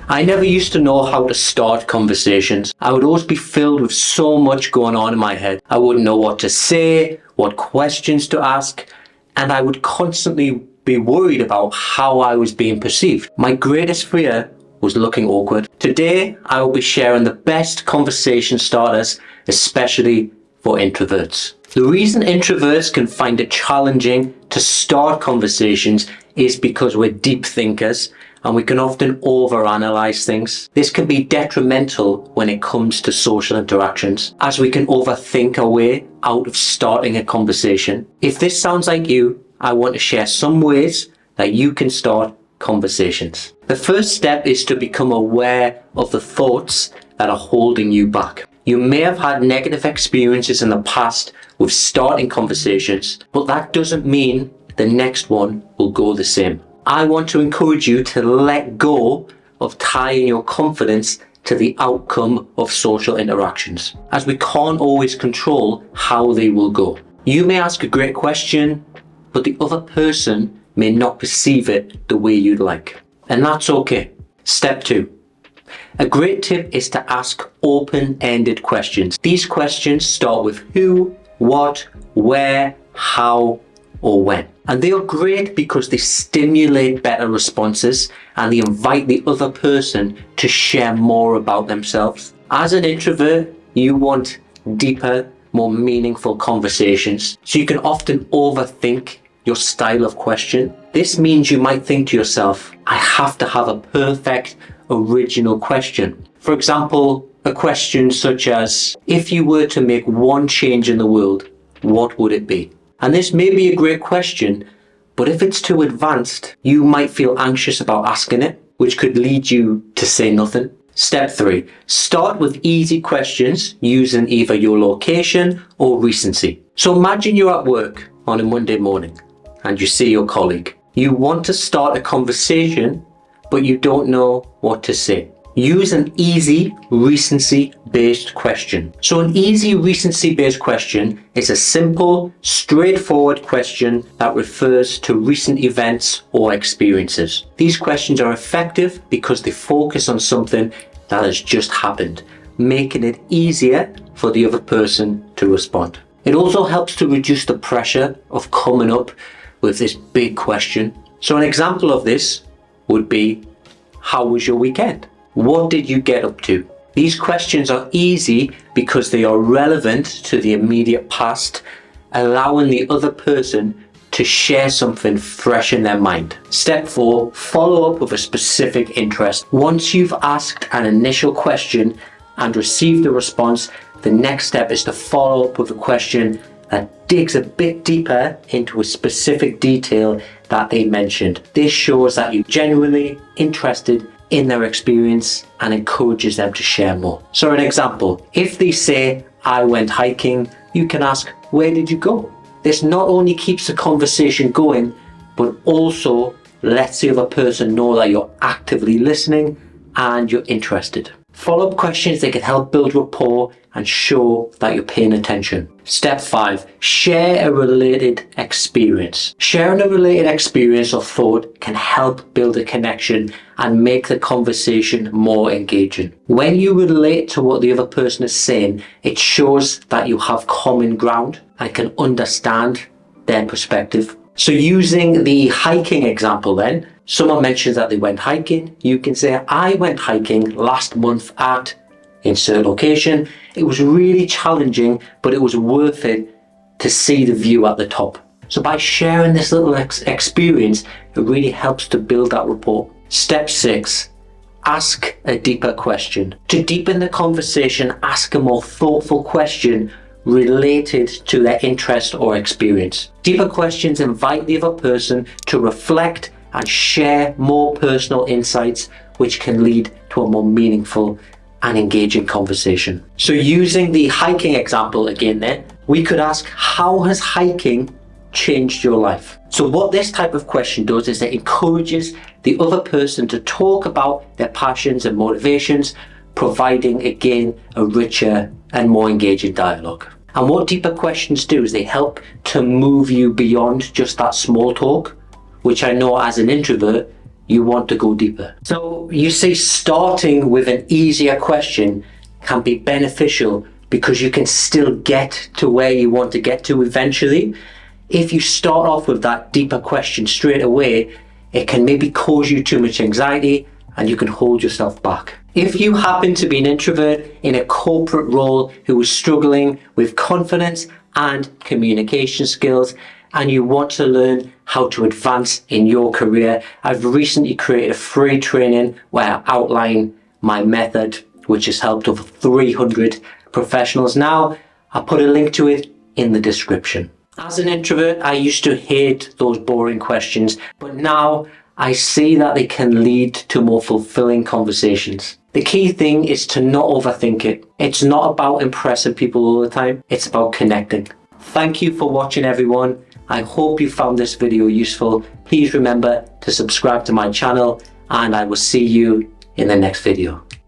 I never used to know how to start conversations. I would always be filled with so much going on in my head. I wouldn't know what to say, what questions to ask, and I would constantly be worried about how I was being perceived. My greatest fear was looking awkward. Today, I will be sharing the best conversation starters, especially for introverts. The reason introverts can find it challenging to start conversations is because we're deep thinkers and we can often overanalyze things. This can be detrimental when it comes to social interactions, as we can overthink our way out of starting a conversation. If this sounds like you, I want to share some ways that you can start conversations. The first step is to become aware of the thoughts that are holding you back. You may have had negative experiences in the past with starting conversations, but that doesn't mean the next one will go the same. I want to encourage you to let go of tying your confidence to the outcome of social interactions, as we can't always control how they will go. You may ask a great question, but the other person may not perceive it the way you'd like. And that's okay. Step 2. A great tip is to ask open-ended questions. These questions start with who, what, where, how, or when. And they are great because they stimulate better responses and they invite the other person to share more about themselves. As an introvert, you want deeper, more meaningful conversations. So you can often overthink your style of question. This means you might think to yourself, I have to have a perfect original question. For example, a question such as, if you were to make one change in the world, what would it be? And this may be a great question, but if it's too advanced, you might feel anxious about asking it, which could lead you to say nothing. Step 3, start with easy questions using either your location or recency. So imagine you're at work on a Monday morning and you see your colleague. You want to start a conversation, but you don't know what to say. Use an easy recency-based question. So an easy recency-based question is a simple, straightforward question that refers to recent events or experiences. These questions are effective because they focus on something that has just happened, making it easier for the other person to respond. It also helps to reduce the pressure of coming up with this big question. So an example of this would be, how was your weekend? What did you get up to? These questions are easy because they are relevant to the immediate past, allowing the other person to share something fresh in their mind. Step 4, follow up with a specific interest. Once you've asked an initial question and received a response, the next step is to follow up with a question that digs a bit deeper into a specific detail that they mentioned. This shows that you're genuinely interested in their experience and encourages them to share more. So an example, if they say, I went hiking, you can ask, where did you go? This not only keeps the conversation going, but also lets the other person know that you're actively listening and you're interested. Follow-up questions, they can help build rapport and show that you're paying attention. Step 5, share a related experience. Sharing a related experience or thought can help build a connection and make the conversation more engaging. When you relate to what the other person is saying, it shows that you have common ground and can understand their perspective. So using the hiking example then, someone mentions that they went hiking, you can say, I went hiking last month at insert location. It was really challenging, but it was worth it to see the view at the top. So by sharing this little experience, it really helps to build that rapport. Step 6, ask a deeper question. To deepen the conversation, ask a more thoughtful question related to their interest or experience. Deeper questions invite the other person to reflect and share more personal insights, which can lead to a more meaningful and engaging conversation. So using the hiking example again there, we could ask, how has hiking changed your life? So what this type of question does is it encourages the other person to talk about their passions and motivations, providing again a richer and more engaging dialogue. And what deeper questions do is they help to move you beyond just that small talk, which I know as an introvert you want to go deeper. So you see, starting with an easier question can be beneficial because you can still get to where you want to get to eventually. If you start off with that deeper question straight away, it can maybe cause you too much anxiety and you can hold yourself back. If you happen to be an introvert in a corporate role who is struggling with confidence and communication skills, and you want to learn how to advance in your career, I've recently created a free training where I outline my method, which has helped over 300 professionals now. I'll put a link to it in the description. As an introvert, I used to hate those boring questions, but now I see that they can lead to more fulfilling conversations. The key thing is to not overthink it. It's not about impressing people all the time. It's about connecting. Thank you for watching, everyone. I hope you found this video useful. Please remember to subscribe to my channel, and I will see you in the next video.